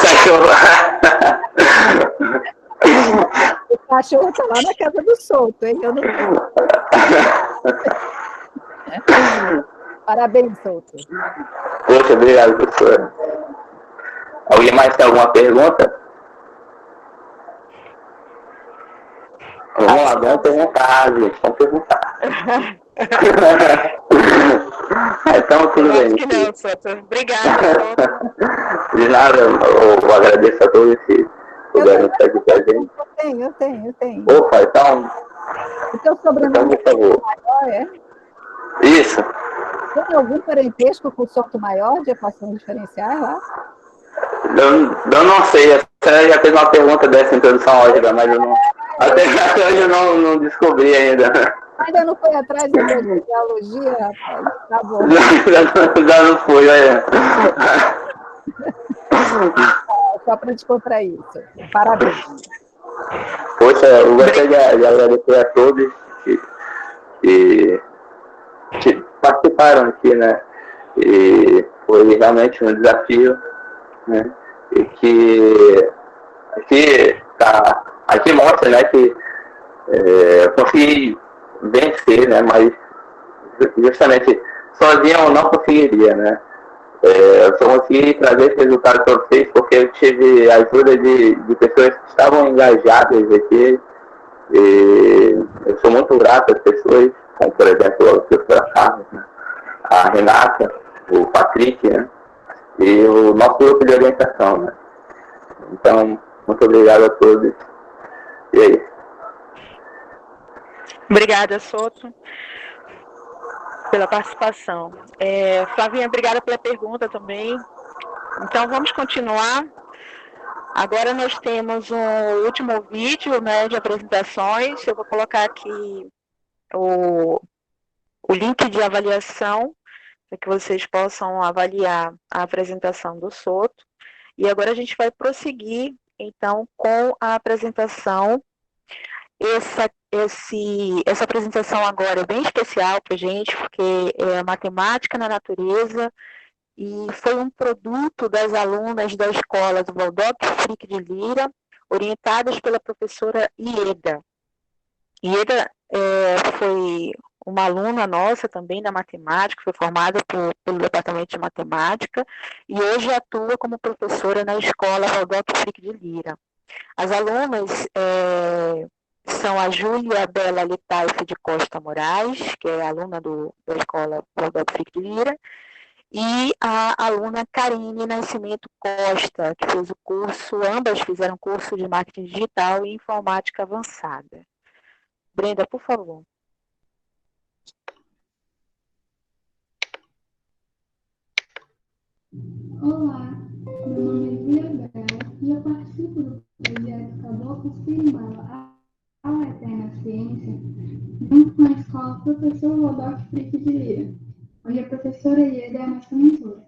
cachorro. O cachorro está lá na casa do solto, hein? Eu não Parabéns, solto. Poxa, obrigado, professor. Alguém mais tem alguma pergunta? Vamos lá, vamos perguntar, gente. Vamos perguntar. Então, tudo bem. Acho que não, Soto. Obrigada, Soto. De nada, eu agradeço a todos que puderam estar aqui com a gente. Eu tenho. Opa, então. O teu sobrenome por favor. Maior, é? Isso. Tem algum parentesco com o Soto Maior de equações diferenciais lá? Eu não sei, você já fez uma pergunta dessa introdução álgebra, mas eu não. Até hoje eu não descobri ainda. Ainda não foi atrás da geologia, rapaz? Tá bom. Já não foi, olha. Só para descontrair isso. Parabéns. Poxa, eu gostaria de agradecer a todos que participaram aqui, né? E foi realmente um desafio, né? E que aqui mostra, né, que eu consegui vencer, né? Mas justamente sozinho eu não conseguiria, né? Eu só consegui trazer esse resultado para vocês porque eu tive a ajuda de pessoas que estavam engajadas aqui. E eu sou muito grato às pessoas, como por exemplo a professora Carlos, né? A Renata, o Patrick, né? E o nosso grupo de orientação, né? Então, muito obrigado a todos. E aí? Obrigada, Soto, pela participação. Flavinha, obrigada pela pergunta também. Então, vamos continuar. Agora nós temos um último vídeo, né, de apresentações. Eu vou colocar aqui o link de avaliação para que vocês possam avaliar a apresentação do Soto. E agora a gente vai prosseguir, então, com a apresentação. Essa apresentação agora é bem especial para a gente, porque é matemática na natureza, e foi um produto das alunas da escola do Waldock Frick de Lira, orientadas pela professora Ieda. Ieda foi uma aluna nossa também da matemática, foi formada pelo departamento de matemática, e hoje atua como professora na escola Waldock Frick de Lira. As alunas são a Júlia Bela Litaif de Costa Moraes, que é aluna da escola Waldock Frick de Lira, e a aluna Karine Nascimento Costa, que fez o curso, ambas fizeram curso de marketing digital e informática avançada. Brenda, por favor. Olá, meu nome é Júlia Bela e eu participo do projeto Caboclos Sirimbala, a Eterna Ciência, junto com a escola Professor Rodolfo Frick de Lira, onde a professora Ieda é a nossa mentora.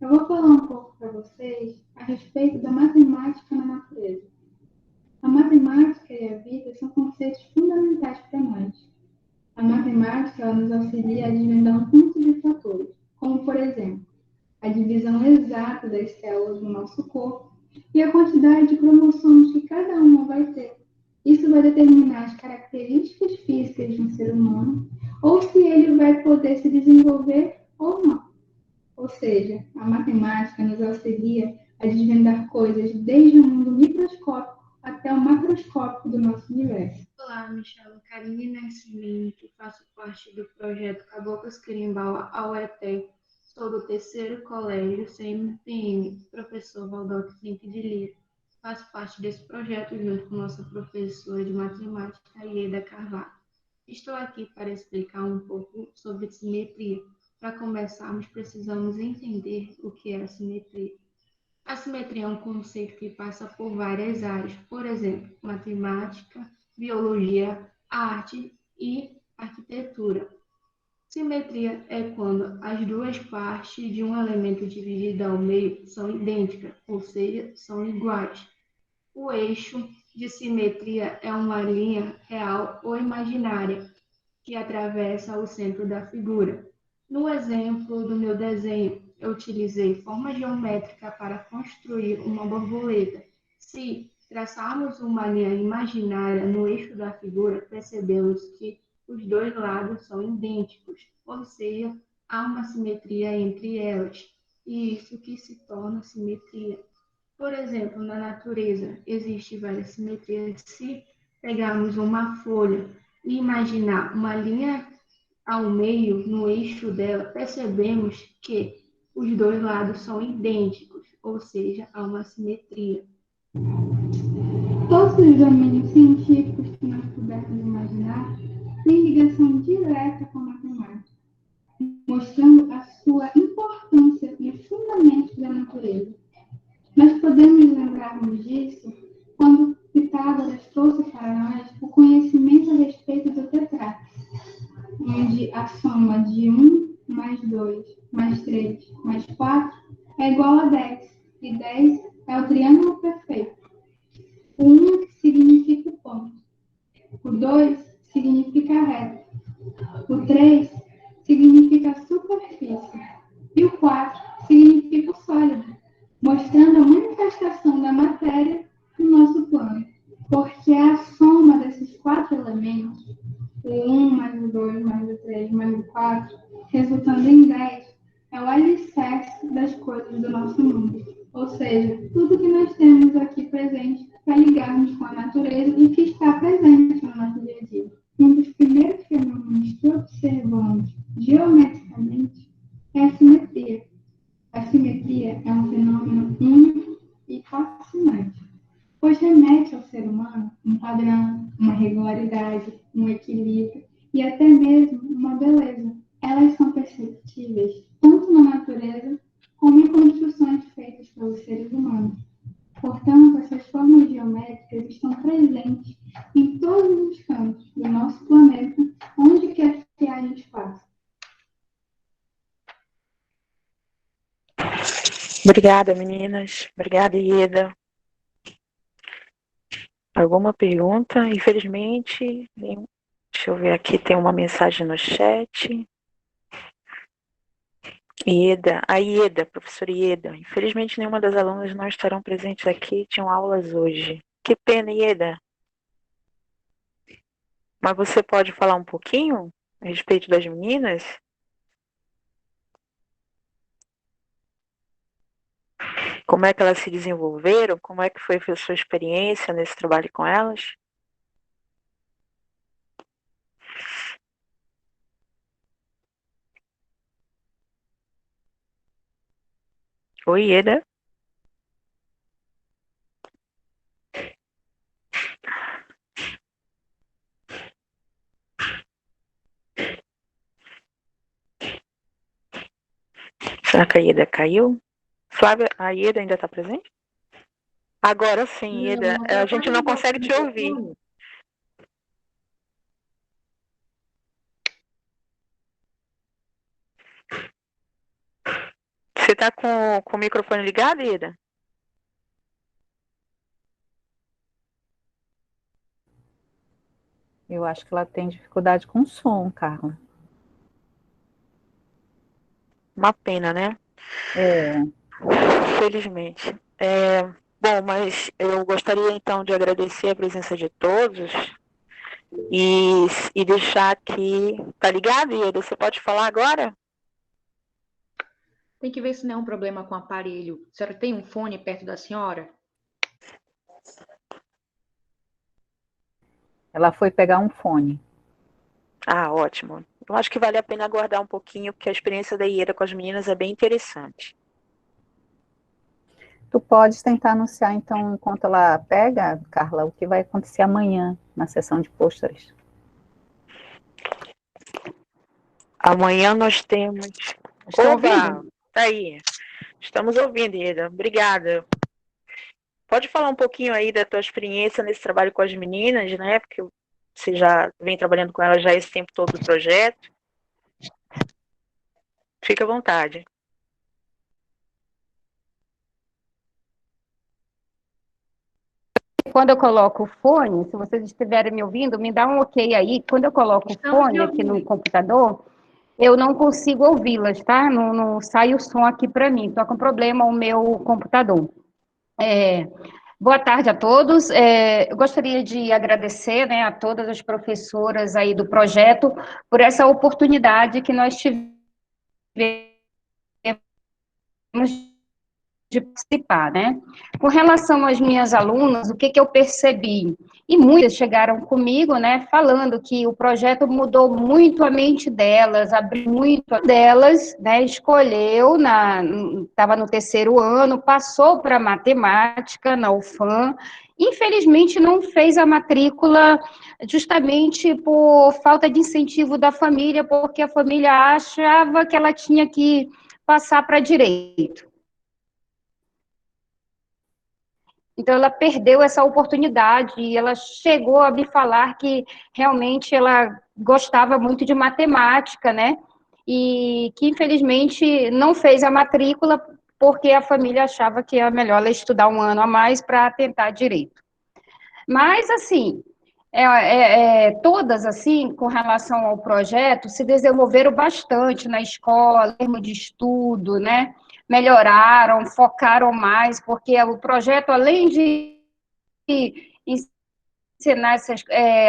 Eu vou falar um pouco para vocês a respeito da matemática na natureza. A matemática e a vida são conceitos fundamentais para nós. A matemática ela nos auxilia a desvendar um conjunto de fatores, como, por exemplo, a divisão exata das células do nosso corpo e a quantidade de cromossomos que cada uma vai ter. Isso vai determinar as características físicas de um ser humano ou se ele vai poder se desenvolver ou não. Ou seja, a matemática nos auxilia a desvendar coisas desde o mundo microscópico até o macroscópico do nosso universo. Olá, me chamo Karine Nascimento, faço parte do projeto Caboclos Quirimbau AUETEC. Sou do terceiro colégio CMPM, professor Waldock Frick de Lira. Faço parte desse projeto junto com nossa professora de matemática, Ieda Carvalho. Estou aqui para explicar um pouco sobre simetria. Para começarmos, precisamos entender o que é a simetria. A simetria é um conceito que passa por várias áreas, por exemplo, matemática, biologia, arte e arquitetura. Simetria é quando as duas partes de um elemento dividido ao meio são idênticas, ou seja, são iguais. O eixo de simetria é uma linha real ou imaginária que atravessa o centro da figura. No exemplo do meu desenho, eu utilizei forma geométrica para construir uma borboleta. Se traçarmos uma linha imaginária no eixo da figura, percebemos que os dois lados são idênticos, ou seja, há uma simetria entre elas, e isso que se torna simetria. Por exemplo, na natureza, existem várias simetrias. Se pegarmos uma folha e imaginar uma linha ao meio, no eixo dela, percebemos que os dois lados são idênticos, ou seja, há uma simetria. Todos os domínios científicos que nós pudermos imaginar têm ligação direta com a matemática, mostrando a sua importância e os fundamentos da natureza. Nós podemos lembrar-nos disso quando Pitágoras trouxe para nós o conhecimento a respeito do tetrax, onde a soma de 1 mais 2 mais 3 mais 4 é igual a 10, e 10 é o triângulo perfeito. O 1 significa ponto, o 2 significa reta, o 3 significa superfície e o 4 significa sólido, mostrando a manifestação da matéria no nosso plano, porque é a soma desses 4 elementos, o 1 mais o 2 mais o 3 mais o 4, resultando em 10, é o alicerce das coisas do nosso mundo. Ou seja, tudo que nós temos aqui presente para ligarmos com a natureza e que está presente no nosso dia a dia. Um dos primeiros fenômenos que observamos geometricamente é a simetria. A simetria é um fenômeno único e fascinante, pois remete ao ser humano um padrão, uma regularidade, um equilíbrio e até mesmo uma beleza. Elas são perceptíveis tanto na natureza como em construções feitas pelos seres humanos. Portanto, essas formas geométricas estão presentes em todos os cantos do nosso planeta, onde quer que haja espaço. Obrigada, meninas. Obrigada, Ieda. Alguma pergunta? Infelizmente, deixa eu ver aqui, tem uma mensagem no chat. Ieda, professora Ieda. Infelizmente, nenhuma das alunas não estarão presentes aqui, tinham aulas hoje. Que pena, Ieda. Mas você pode falar um pouquinho a respeito das meninas? Como é que elas se desenvolveram? Como é que foi a sua experiência nesse trabalho com elas? Oi, Ieda. Será que a Ieda caiu? Flávia, a Ieda ainda está presente? Agora sim, Ieda, a gente não consegue te ouvir. Você está com o microfone ligado, Ieda? Eu acho que ela tem dificuldade com som, Carla. Uma pena, né? Felizmente. Bom, mas eu gostaria então de agradecer a presença de todos e deixar aqui. Tá ligado, Ieda? Você pode falar agora? Tem que ver se não é um problema com o aparelho. A senhora tem um fone perto da senhora? Ela foi pegar um fone. Ah, ótimo. Eu acho que vale a pena aguardar um pouquinho, porque a experiência da Ieda com as meninas é bem interessante. Tu podes tentar anunciar, então, enquanto ela pega, Carla, o que vai acontecer amanhã na sessão de pôsteres. Amanhã nós temos. Estão Oba! ouvindo? Tá aí. Estamos ouvindo, Ida. Obrigada. Pode falar um pouquinho aí da tua experiência nesse trabalho com as meninas, né? Porque você já vem trabalhando com elas já esse tempo todo do projeto. Fica à vontade. Quando eu coloco o fone, se vocês estiverem me ouvindo, me dá um ok aí. Quando eu coloco o fone aqui no computador, eu não consigo ouvi-las, tá? Não sai o som aqui para mim. Estou com problema o meu computador. Boa tarde a todos. Eu gostaria de agradecer, né, a todas as professoras aí do projeto por essa oportunidade que nós tivemos de participar, né? Com relação às minhas alunas, o que eu percebi? E muitas chegaram comigo, né, falando que o projeto mudou muito a mente delas, abriu muito delas, né, escolheu, estava no terceiro ano, passou para matemática na UFAM, infelizmente não fez a matrícula justamente por falta de incentivo da família, porque a família achava que ela tinha que passar para direito. Então, ela perdeu essa oportunidade e ela chegou a me falar que realmente ela gostava muito de matemática, né? E que, infelizmente, não fez a matrícula porque a família achava que era melhor ela estudar um ano a mais para tentar direito. Mas, assim, todas, assim, com relação ao projeto, se desenvolveram bastante na escola, em termos de estudo, né? Melhoraram, focaram mais, porque o projeto, além de ensinar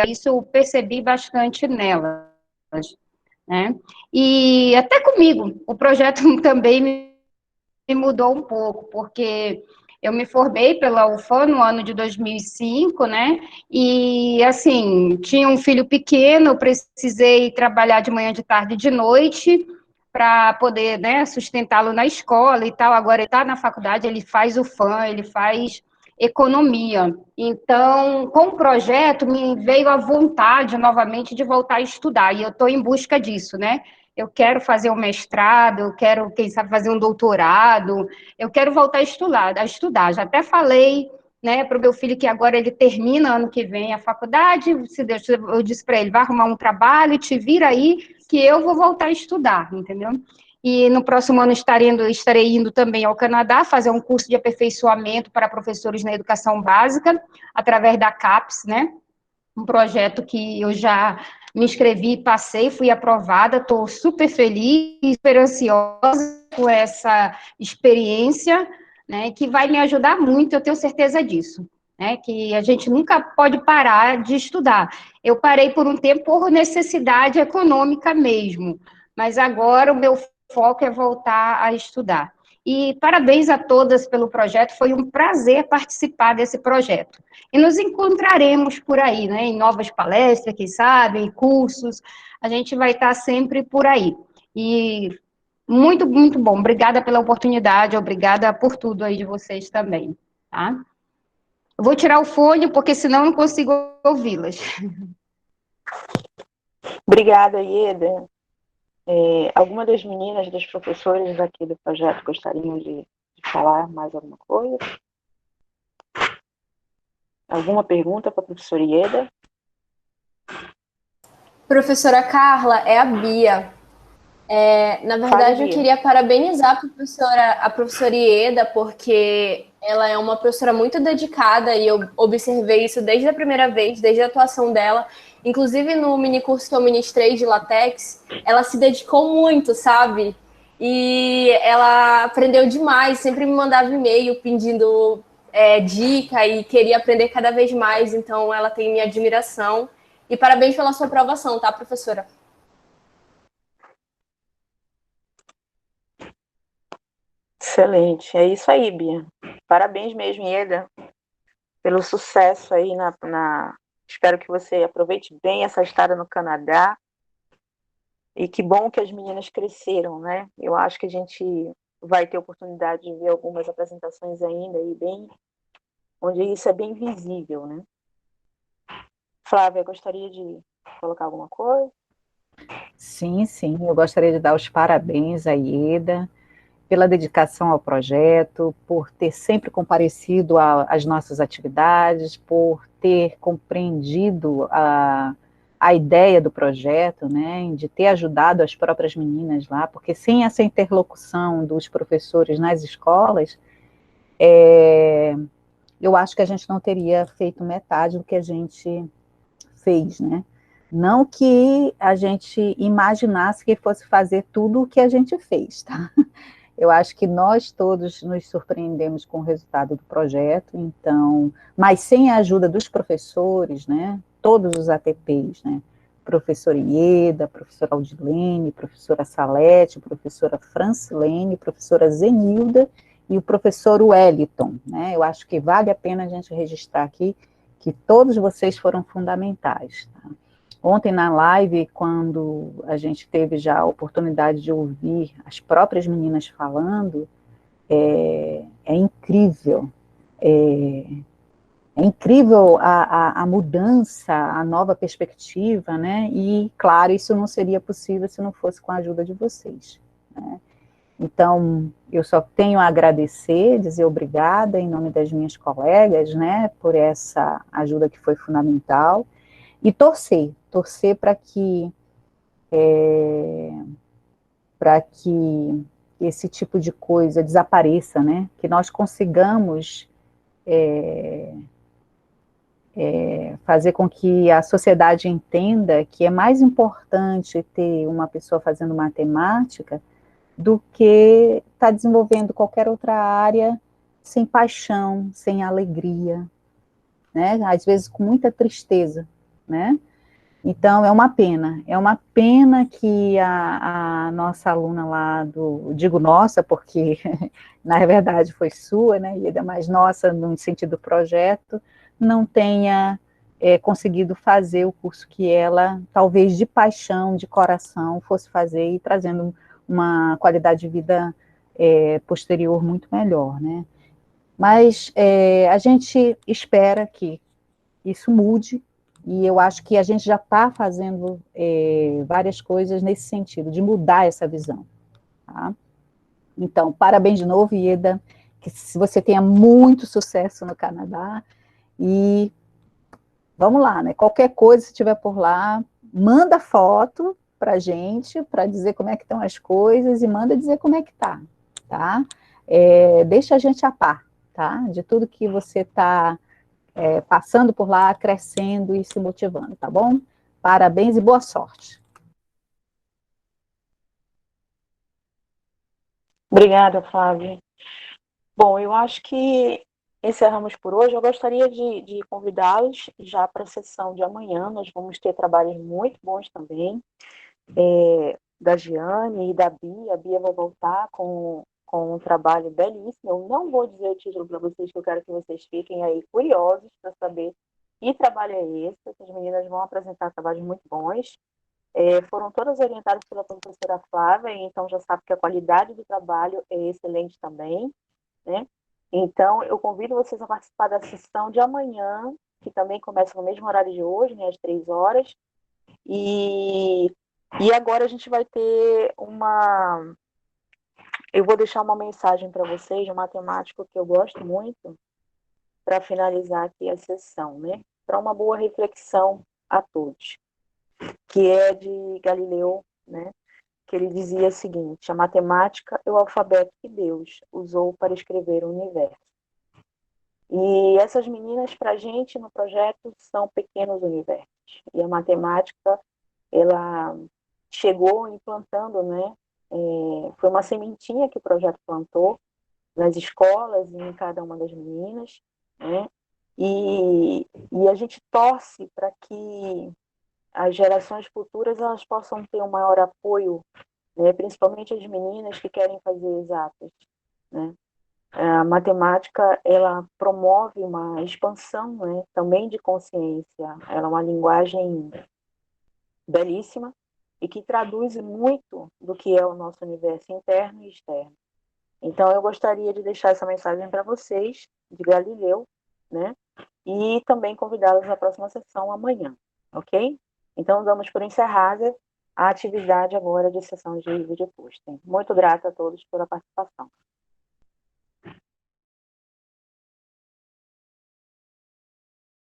isso eu percebi bastante nelas, né? E até comigo, o projeto também me mudou um pouco, porque eu me formei pela UFAM no ano de 2005, né? E, assim, tinha um filho pequeno, eu precisei trabalhar de manhã, de tarde e de noite para poder, né, sustentá-lo na escola e tal. Agora ele está na faculdade, ele faz UFAM, ele faz economia. Então, com o projeto, me veio a vontade novamente de voltar a estudar, e eu estou em busca disso, né? Eu quero fazer um mestrado, eu quero, quem sabe, fazer um doutorado, eu quero voltar a estudar. Já até falei, né, para o meu filho que agora ele termina ano que vem a faculdade, se Deus, eu disse para ele, vai arrumar um trabalho, te vira aí, que eu vou voltar a estudar, entendeu? E no próximo ano estarei indo também ao Canadá fazer um curso de aperfeiçoamento para professores na educação básica, através da CAPES, né? Um projeto que eu já me inscrevi, passei, fui aprovada, estou super feliz, super ansiosa com essa experiência, né, que vai me ajudar muito, eu tenho certeza disso, né, que a gente nunca pode parar de estudar. Eu parei por um tempo por necessidade econômica mesmo, mas agora o meu foco é voltar a estudar. E parabéns a todas pelo projeto, foi um prazer participar desse projeto. E nos encontraremos por aí, né, em novas palestras, quem sabe, em cursos, a gente vai estar sempre por aí. E muito, muito bom. Obrigada pela oportunidade, obrigada por tudo aí de vocês também, tá? Eu vou tirar o fone, porque senão eu não consigo ouvi-las. Obrigada, Ieda. Alguma das meninas, das professoras aqui do projeto gostariam de falar mais alguma coisa? Alguma pergunta para a professora Ieda? Professora Carla, é a Bia. Na verdade, eu queria parabenizar a professora Ieda, porque ela é uma professora muito dedicada e eu observei isso desde a primeira vez, desde a atuação dela. Inclusive, no minicurso que eu ministrei de LaTeX, ela se dedicou muito, sabe? E ela aprendeu demais, sempre me mandava e-mail pedindo dica e queria aprender cada vez mais, então ela tem minha admiração. E parabéns pela sua aprovação, tá, professora? Excelente, é isso aí, Bia. Parabéns mesmo, Ieda, pelo sucesso aí Espero que você aproveite bem essa estada no Canadá. E que bom que as meninas cresceram, né? Eu acho que a gente vai ter oportunidade de ver algumas apresentações ainda aí onde isso é bem visível, né? Flávia, gostaria de colocar alguma coisa? Sim, sim, eu gostaria de dar os parabéns à Ieda pela dedicação ao projeto, por ter sempre comparecido às nossas atividades, por ter compreendido a ideia do projeto, né, de ter ajudado as próprias meninas lá, porque sem essa interlocução dos professores nas escolas, eu acho que a gente não teria feito metade do que a gente fez, né? Não que a gente imaginasse que fosse fazer tudo o que a gente fez, tá? Eu acho que nós todos nos surpreendemos com o resultado do projeto, então, mas sem a ajuda dos professores, né? Todos os ATPs, né? Professora Ieda, professora Aldilene, professora Salete, professora Francilene, professora Zenilda e o professor Wellington, né? Eu acho que vale a pena a gente registrar aqui que todos vocês foram fundamentais, tá? Ontem na live, quando a gente teve já a oportunidade de ouvir as próprias meninas falando, é incrível, é incrível a mudança, a nova perspectiva, né? E, claro, isso não seria possível se não fosse com a ajuda de vocês, né? Então, eu só tenho a agradecer, dizer obrigada em nome das minhas colegas, né, por essa ajuda que foi fundamental, e torcer para que esse tipo de coisa desapareça, né, que nós consigamos fazer com que a sociedade entenda que é mais importante ter uma pessoa fazendo matemática do que estar desenvolvendo qualquer outra área sem paixão, sem alegria, né? Às vezes com muita tristeza, né? Então, é uma pena que a nossa aluna lá digo nossa, porque na verdade foi sua, né, Ieda, mas nossa, no sentido do projeto, não tenha conseguido fazer o curso que ela, talvez de paixão, de coração, fosse fazer e trazendo uma qualidade de vida posterior muito melhor, né. Mas a gente espera que isso mude, e eu acho que a gente já está fazendo várias coisas nesse sentido, de mudar essa visão, tá? Então, parabéns de novo, Ieda, que você tenha muito sucesso no Canadá, e vamos lá, né? Qualquer coisa, se estiver por lá, manda foto para a gente, para dizer como é que estão as coisas, e manda dizer como é que tá? Deixa a gente a par, tá? De tudo que você está passando por lá, crescendo e se motivando, tá bom? Parabéns e boa sorte. Obrigada, Flávia. Bom, eu acho que encerramos por hoje. Eu gostaria de convidá-los já para a sessão de amanhã. Nós vamos ter trabalhos muito bons também, da Giane e da Bia. A Bia vai voltar com um trabalho belíssimo. Eu não vou dizer o título para vocês, que eu quero que vocês fiquem aí curiosos para saber que trabalho é esse. Essas meninas vão apresentar trabalhos muito bons. Foram todas orientadas pela professora Flávia, então já sabe que a qualidade do trabalho é excelente também, né? Então, eu convido vocês a participar da sessão de amanhã, que também começa no mesmo horário de hoje, né, às 3 horas. E agora a gente vai ter eu vou deixar uma mensagem para vocês, de um matemático que eu gosto muito, para finalizar aqui a sessão, né? Para uma boa reflexão a todos, que é de Galileu, né? Que ele dizia o seguinte: a matemática é o alfabeto que Deus usou para escrever o universo. E essas meninas, para a gente, no projeto, são pequenos universos. E a matemática, ela chegou implantando, né? Foi uma sementinha que o projeto plantou nas escolas e em cada uma das meninas, né? E a gente torce para que as gerações futuras elas possam ter um maior apoio, né? Principalmente as meninas que querem fazer exatas, né? A matemática, ela promove uma expansão, né, também de consciência. Ela é uma linguagem belíssima e que traduz muito do que é o nosso universo interno e externo. Então, eu gostaria de deixar essa mensagem para vocês, de Galileu, né? E também convidá-los à próxima sessão amanhã, ok? Então, damos por encerrada a atividade agora de sessão de vídeo posting. Muito grata a todos pela participação.